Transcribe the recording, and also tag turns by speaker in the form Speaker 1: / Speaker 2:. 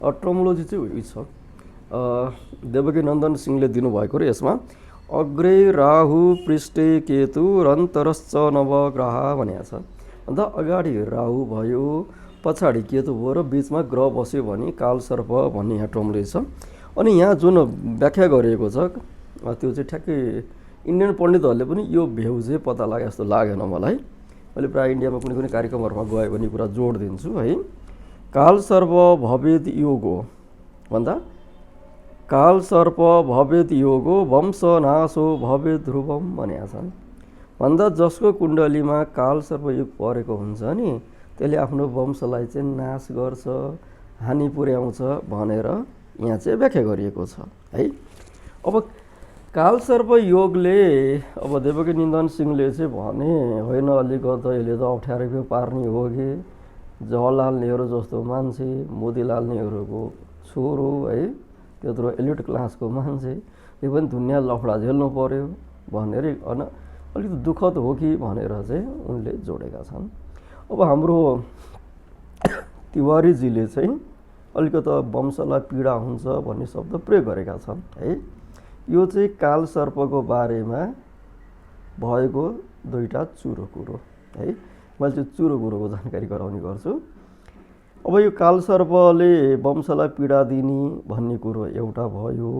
Speaker 1: Terminology चाहिँ उयो छ देवकी नन्दन सिंहले दिनुभएको र यसमा अग्रे राहु पृष्ठे केतु रन्तरश्च नवग्रह भनेको छ। अन्त अगाडि राहु भयो, पछाडि केतु भयो र बिचमा ग्रह बस्यो भने कालसर्प भन्ने यहाँ टर्मोलोजी छ। अनि यहाँ जुन व्याख्या गरिएको छ त्यो चाहिँ ठ्याक्कै इन्डियन पण्डितहरूले पनि यो भेउ चाहिँ पत्ता लागे जस्तो लागेन मलाई। मैले प्रायः इन्डियामा कुनै कुनै कार्यक्रमहरूमा गयो भने कुरा जोड दिन्छु है। कालसर्प भवेद योगो भन्दा कालसर्प भवेद योगो वंशनाशो भवेद ध्रुवम भनेका छन्। भन्दा जसको कुण्डलीमा कालसर्प योग परेको हुन्छ नि त्यसले आफ्नो वंशलाई चाहिँ नाश गर्छ, हानि पुर्याउँछ भनेर यहाँ चाहिँ व्याख्या गरिएको छ है। अब कालसर्प योगले अब देवकी नन्दन सिंहले चाहिँ भने होइन अलिकति यसले त अप्ठ्यारो पार्ने हो कि जवाहरलाल नेहरू जस्तो मान्छे, मोतीलाल नेहरूको छोरो है, त्यत्रो एलिट क्लासको मान्छे, यो पनि दुनियाँ लफडा झेल्नु पर्यो भनेर अलिकति दुःखद हो कि भनेर चाहिँ उनले जोडेका छन्। अब हाम्रो तिवारीजीले चाहिँ अलिकति वंशलाई पीडा हुन्छ भन्ने शब्द प्रयोग गरेका छन् है। यो चाहिँ कालसर्पको बारेमा भएको दुईटा चुरो कुरो है। मैले चाहिँ चुरो कुरोको जानकारी गराउने गर्छु। अब यो कालसर्पले वंशलाई पीडा दिने भन्ने कुरो एउटा भयो।